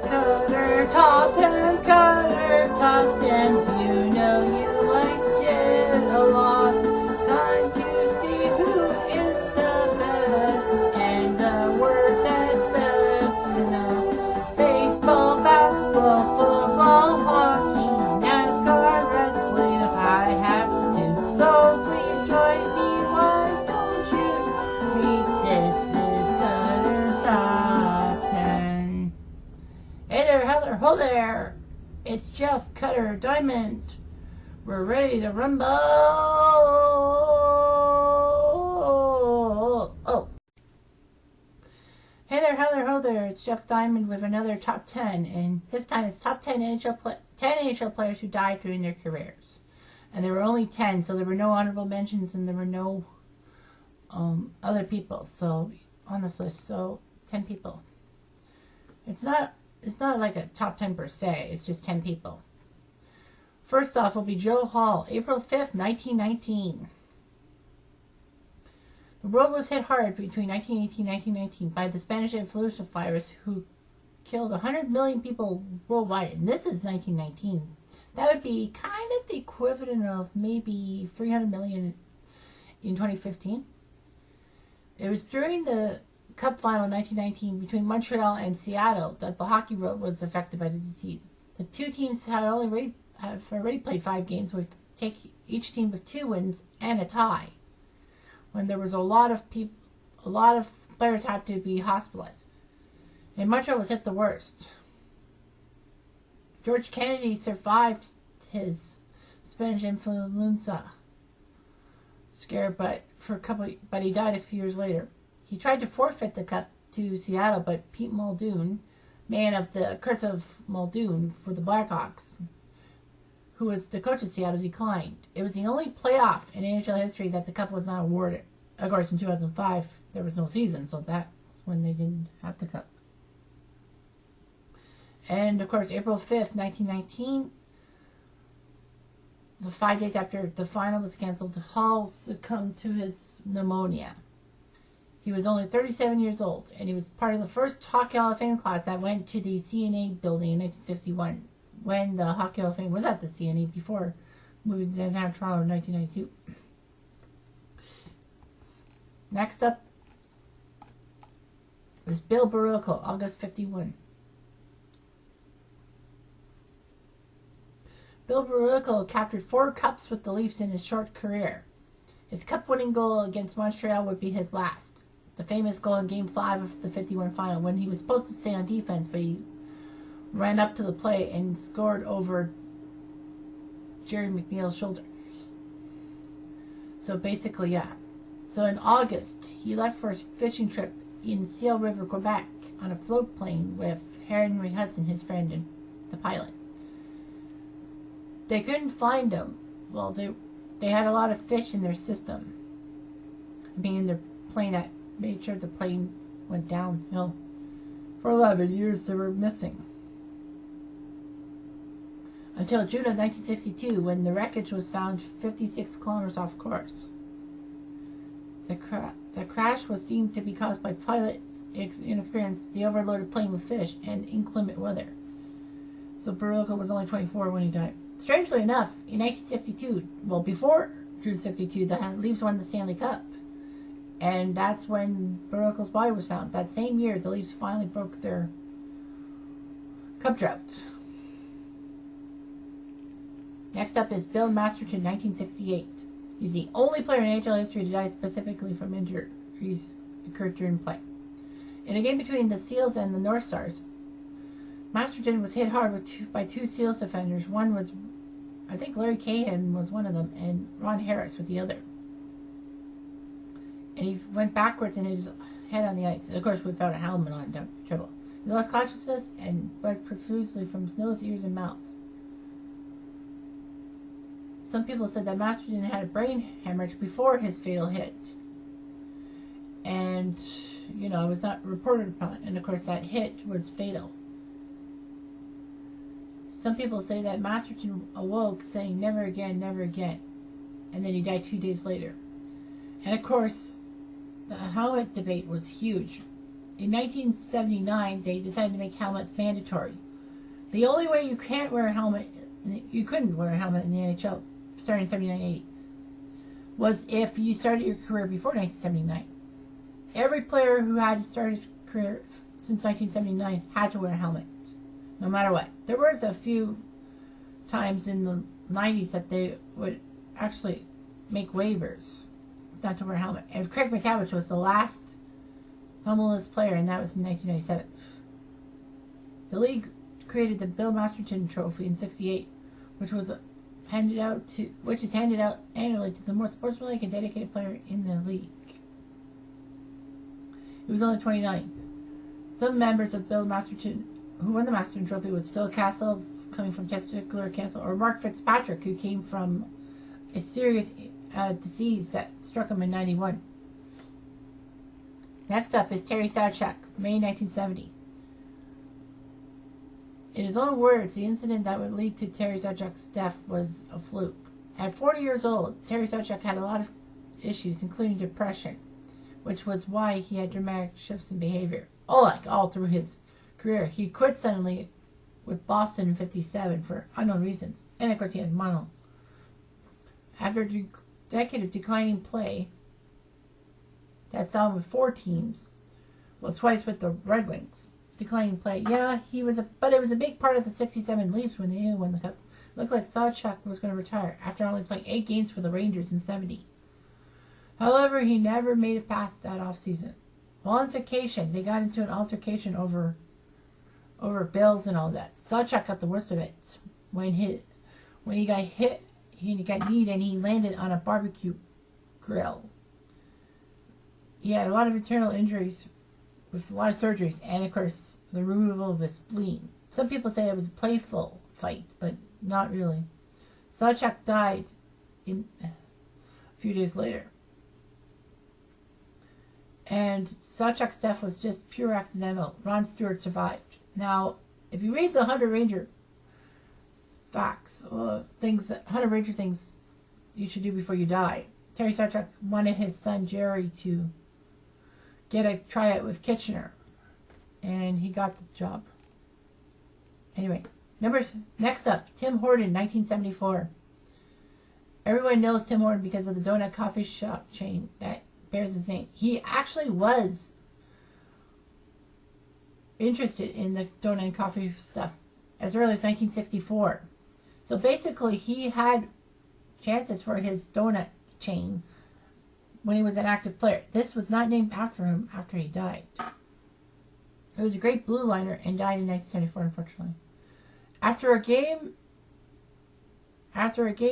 Cutter Top 10, Cutter Top 10. You know you liked it a lot. Time to see who is the best and the worst that's left. You know, baseball, basketball, football, hockey, NASCAR, wrestling. If I have to, so please join me. Why don't you read? This is Cutter's Top 10. Hey there, Heather, ho there! It's Jeff, Cutter, Diamond. We're ready to rumble! Oh. Hey there, Heather, ho there! It's Jeff Diamond with another Top 10, and this time it's Top 10 NHL players who died during their careers. And there were only 10, so there were no honorable mentions and there were no other people on this list. So 10 people. It's not like a top 10 per se. It's just 10 people. First off will be Joe Hall, April 5th, 1919. The world was hit hard between 1918 and 1919 by the Spanish influenza virus, who killed 100 million people worldwide. And this is 1919. That would be kind of the equivalent of maybe 300 million in 2015. It was during the Cup final in 1919 between Montreal and Seattle that the hockey world was affected by the disease. The two teams have already played 5 games, with each team with 2 wins and a tie. When there was a lot of players had to be hospitalized, and Montreal was hit the worst. George Kennedy survived his Spanish influenza scare, but he died a few years later. He tried to forfeit the cup to Seattle, but Pete Muldoon, man of the Curse of Muldoon for the Blackhawks, who was the coach of Seattle, declined. It was the only playoff in NHL history that the cup was not awarded. Of course, in 2005, there was no season, so that was when they didn't have the cup. And, of course, April 5th, 1919, the 5 days after the final was canceled, Hall succumbed to his pneumonia. He was only 37 years old, and he was part of the first Hockey Hall of Fame class that went to the CNA building in 1961, when the Hockey Hall of Fame was at the CNA before moving to downtown Toronto in 1992. Next up was Bill Baruchel, August 51. Bill Baruchel captured 4 cups with the Leafs in his short career. His cup-winning goal against Montreal would be his last. The famous goal in Game 5 of the 51 final, when he was supposed to stay on defense, but he ran up to the plate and scored over Jerry McNeil's shoulder. So basically, yeah. So in August, he left for a fishing trip in Seal River, Quebec, on a float plane with Henry Hudson, his friend, and the pilot. They couldn't find him. Well, they had a lot of fish in their system, being in their plane, that made sure the plane went downhill. For 11 years, they were missing. Until June of 1962, when the wreckage was found 56 kilometers off course. The crash was deemed to be caused by pilot's inexperience, the overloaded plane with fish, and inclement weather. So Baruchel was only 24 when he died. Strangely enough, in 1962, well, before June 62, the Leafs won the Stanley Cup. And that's when Baruchel's body was found. That same year, the Leafs finally broke their cup drought. Next up is Bill Masterton, 1968. He's the only player in NHL history to die specifically from injuries occurred during play. In a game between the Seals and the North Stars, Masterton was hit hard by 2 Seals defenders. One was, I think Larry Cahan was one of them, and Ron Harris was the other. And he went backwards and hit his head on the ice. And of course, without a helmet on, trouble. He lost consciousness and bled profusely from his nose, ears, and mouth. Some people said that Masterton had a brain hemorrhage before his fatal hit. And, it was not reported upon. And of course, that hit was fatal. Some people say that Masterton awoke saying, "Never again, never again." And then he died 2 days later. And of course, the helmet debate was huge. In 1979, they decided to make helmets mandatory. The only way you couldn't wear a helmet in the NHL starting in 79-80 was if you started your career before 1979. Every player who had started his career since 1979 had to wear a helmet, no matter what. There was a few times in the 90s that they would actually make waivers not to wear a helmet. And Craig McCavish was the last helmetless player, and that was in 1997. The league created the Bill Masterton Trophy in '68, which is handed out annually to the most sportsmanlike and dedicated player in the league. He was only 29. Some members of Bill Masterton who won the Masterton Trophy was Phil Castle, coming from testicular cancer, or Mark Fitzpatrick, who came from a serious disease that struck him in '91. Next up is Terry Sawchuk, May 1970. In his own words, the incident that would lead to Terry Sawchuk's death was a fluke. At 40 years old, Terry Sawchuk had a lot of issues, including depression, which was why he had dramatic shifts in behavior. All through his career. He quit suddenly with Boston in '57 for unknown reasons. And of course he had mono. After a decade of declining play, that saw him with 4 teams, well, twice with the Red Wings. Declining play. Yeah, but it was a big part of the '67 Leafs when they won the Cup. It looked like Sawchuk was going to retire after only playing 8 games for the Rangers in '70. However, he never made it past that offseason. While on vacation, they got into an altercation over bills and all that. Sawchuk got the worst of it when he got hit. He got kneed and he landed on a barbecue grill. He had a lot of internal injuries with a lot of surgeries, and of course the removal of his spleen. Some people say it was a playful fight, but not really. Sawchuk died a few days later. And Sawchuk's death was just pure accidental. Ron Stewart survived. Now, if you read the 100 Ranger facts, 100 Ranger things you should do before you die, Terry Sawchuk wanted his son Jerry to get a tryout with Kitchener, and he got the job. Anyway, next up, Tim Horton, 1974. Everyone knows Tim Horton because of the donut coffee shop chain that bears his name. He actually was interested in the donut and coffee stuff as early as 1964. So basically, he had chances for his donut chain when he was an active player. This was not named after him after he died. He was a great blue liner and died in 1974, unfortunately. After a game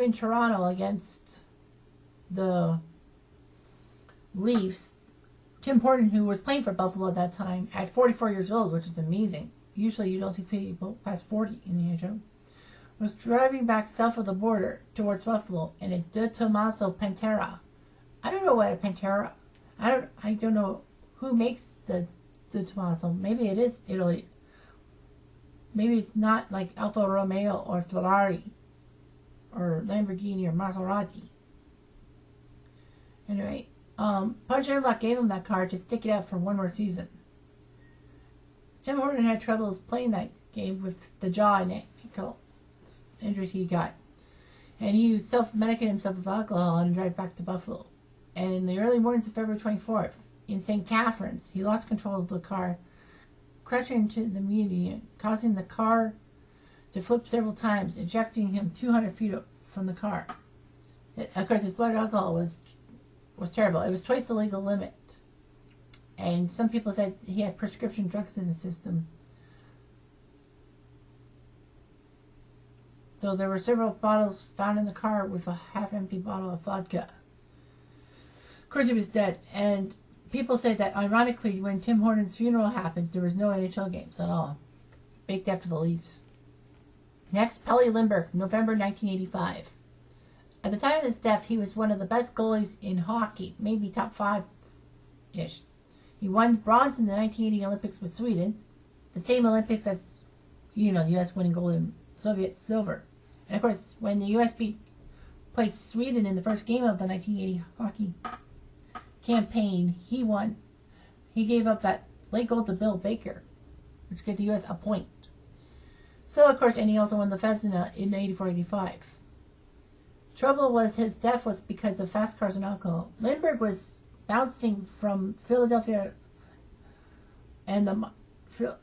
in Toronto against the Leafs, Tim Horton, who was playing for Buffalo at that time, at 44 years old, which is amazing. Usually you don't see people past 40 in the NHL, was driving back south of the border towards Buffalo in a De Tomaso Pantera. I don't know what a Pantera. I don't know who makes the De Tomaso. Maybe it is Italy. Maybe it's not like Alfa Romeo or Ferrari or Lamborghini or Maserati. Anyway, Punch and Luck gave him that card to stick it out for one more season. Tim Horton had troubles playing that game with the jaw and ankle injuries he got. And he self-medicated himself with alcohol and drive back to Buffalo. And in the early mornings of February 24th, in St. Catharines, he lost control of the car, crashing into the median, causing the car to flip several times, ejecting him 200 feet from the car. Of course, his blood alcohol was terrible. It was twice the legal limit. And some people said he had prescription drugs in his system. So there were several bottles found in the car with a half-empty bottle of vodka. Of course, he was dead. And people say that, ironically, when Tim Horton's funeral happened, there was no NHL games at all. Big death for the Leafs. Next, Pelle Lindbergh, November 1985. At the time of his death, he was one of the best goalies in hockey, maybe top 5-ish. He won bronze in the 1980 Olympics with Sweden, the same Olympics as, the U.S. winning gold in Soviet silver. And of course, when the U.S. played Sweden in the first game of the 1980 hockey campaign, he won. He gave up that late goal to Bill Baker, which gave the U.S. a point. So, of course, and he also won the Vezina in 84-85. Trouble was his death was because of fast cars and alcohol. Lindbergh was bouncing from Philadelphia and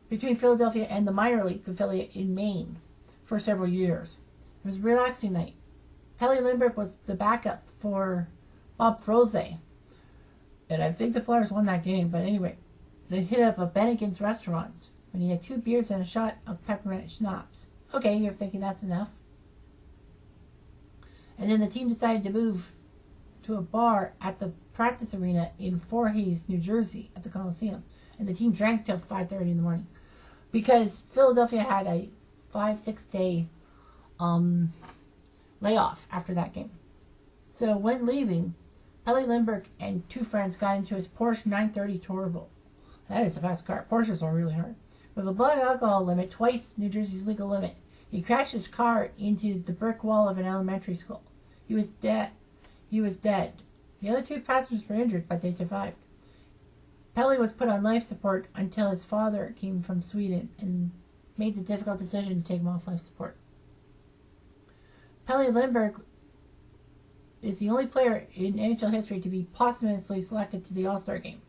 between Philadelphia and the minor league affiliate in Maine for several years. It was a relaxing night. Pelle Lindbergh was the backup for Bob Froese. And I think the Flyers won that game, but anyway, they hit up a Bennigan's restaurant when he had 2 beers and a shot of peppermint schnapps. Okay, you're thinking that's enough. And then the team decided to move to a bar at the practice arena in Voorhees, New Jersey, at the Coliseum. And the team drank till 5:30 in the morning. Because Philadelphia had a 5-6 day layoff after that game. So when leaving, Pelle Lindbergh and 2 friends got into his Porsche 930 Turbo. That is a fast car. Porsches are really hard. With a blood alcohol limit, twice New Jersey's legal limit, he crashed his car into the brick wall of an elementary school. He was dead. The other 2 passengers were injured, but they survived. Pelle was put on life support until his father came from Sweden and made the difficult decision to take him off life support. Pelle Lindbergh is the only player in NHL history to be posthumously selected to the All-Star game.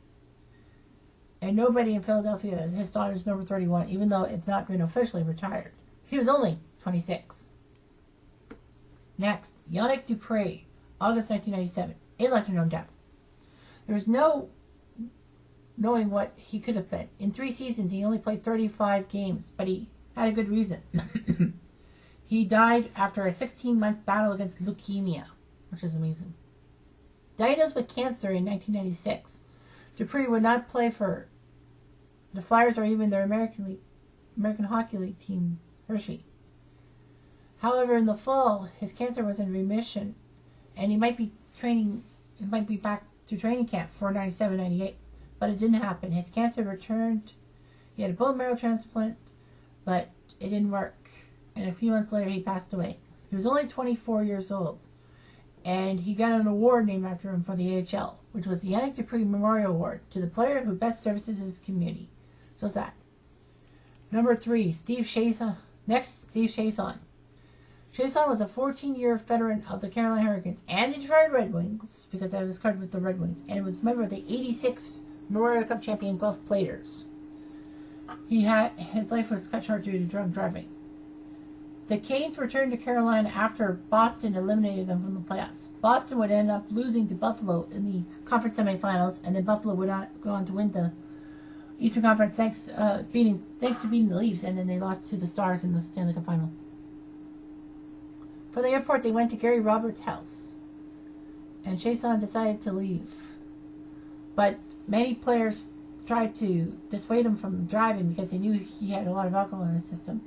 And nobody in Philadelphia, his daughter's number 31, even though it's not been officially retired. He was only 26. Next, Yannick Dupré, August 1997, a lesser-known death. There's no knowing what he could have been. In 3 seasons, he only played 35 games, but he had a good reason. He died after a 16-month battle against leukemia, which is amazing. Diagnosed with cancer in 1996, Dupré would not play for the Flyers or even their American Hockey League team, Hershey. However, in the fall, his cancer was in remission, and he might be back to training camp for 97-98, but it didn't happen. His cancer returned. He had a bone marrow transplant, but it didn't work. And a few months later, he passed away. He was only 24 years old, and he got an award named after him for the AHL, which was the Yannick Dupré Memorial Award to the player who best services his community. So sad. Number 3, Steve Chiasson. Next, Steve Chiasson. Chiasson was a 14-year veteran of the Carolina Hurricanes and the Detroit Red Wings, because I was carded with the Red Wings, and it was a member of the 86 Memorial Cup champion Guelph Platers. His life was cut short due to drunk driving. The Canes returned to Carolina after Boston eliminated them from the playoffs. Boston would end up losing to Buffalo in the conference semifinals, and then Buffalo would not go on to win the Eastern Conference thanks to beating the Leafs, and then they lost to the Stars in the Stanley Cup final. For the airport, they went to Gary Roberts' house, and Chiasson decided to leave. But many players tried to dissuade him from driving because they knew he had a lot of alcohol in his system.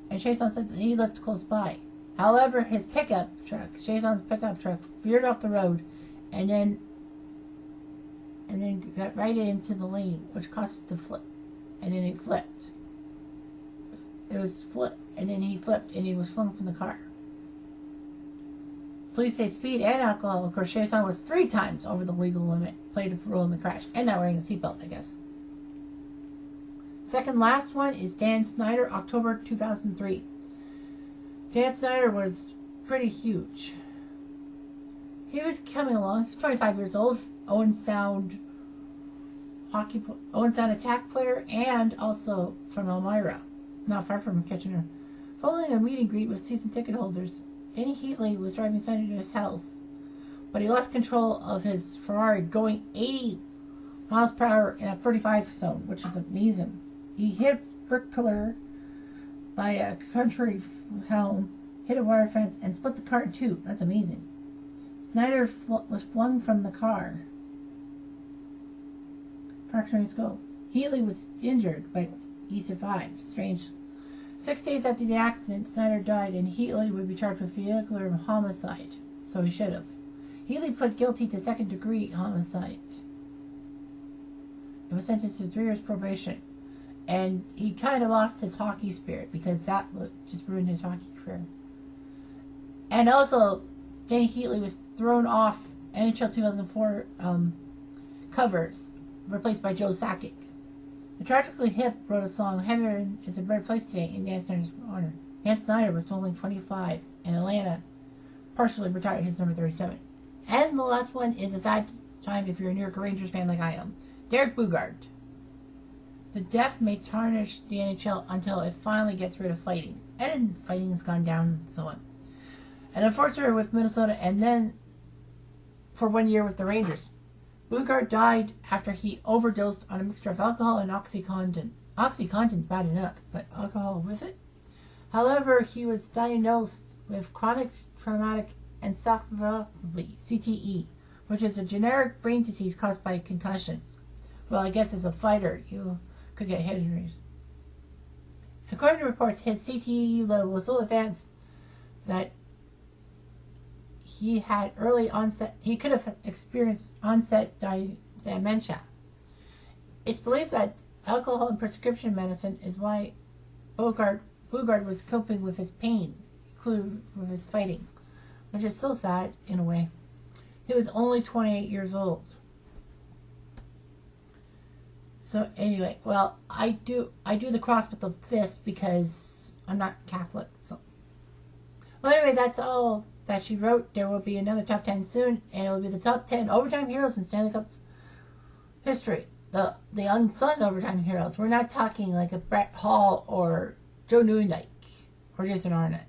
And Chiasson said he lived close by. However, Chiasson's pickup truck, veered off the road, and then got right into the lane, which caused it to flip. And then it flipped. And then he flipped, and he was flung from the car. Police say speed and alcohol. Of course, Chiasson was 3 times over the legal limit, played a role in the crash, and not wearing a seatbelt, I guess. Second last one is Dan Snyder, October 2003. Dan Snyder was pretty huge. He was coming along, 25 years old, Owen Sound attack player, and also from Elmira, not far from Kitchener. Following a meet and greet with season ticket holders, Danny Heatley was driving Snyder to his house, but he lost control of his Ferrari going 80 miles per hour in a 35 zone, which is amazing. He hit a brick pillar by a country helm, hit a wire fence, and split the car in 2. That's amazing. Snyder was flung from the car, fracturing his skull. Heatley was injured, but he survived. Strange. 6 days after the accident, Snyder died, and Heatley would be charged with vehicular homicide. So he should have. Heatley pled guilty to second-degree homicide and was sentenced to 3 years probation. And he kind of lost his hockey spirit because that just ruined his hockey career. And also, Danny Heatley was thrown off NHL 2004 covers, replaced by Joe Sakic. The Tragically Hip wrote a song, Heaven is a Better Place Today, in Dan Snyder's honor. Dan Snyder was only 25, and Atlanta partially retired his number 37. And the last one is a sad time if you're a New York Rangers fan like I am. Derek Boogaard. The death may tarnish the NHL until it finally gets rid of fighting. And fighting has gone down, so on. An enforcer with Minnesota, and then for 1 year with the Rangers. Boogaard died after he overdosed on a mixture of alcohol and OxyContin. OxyContin's bad enough, but alcohol with it? However, he was diagnosed with chronic traumatic encephalopathy, CTE, which is a generic brain disease caused by concussions. Well, I guess as a fighter, you could get head injuries. According to reports, his CTE level was so advanced that he had early onset. He could have experienced onset dementia. It's believed that alcohol and prescription medicine is why Boogaard was coping with his pain, including with his fighting, which is so sad in a way. He was only 28 years old. So anyway, well, I do the cross with the fist because I'm not Catholic. So, well, anyway, that's all that she wrote. There will be another top 10 soon, and it will be the top 10 overtime heroes in Stanley Cup history. The unsung overtime heroes. We're not talking like a Brett Hall or Joe Newendike or Jason Arnott.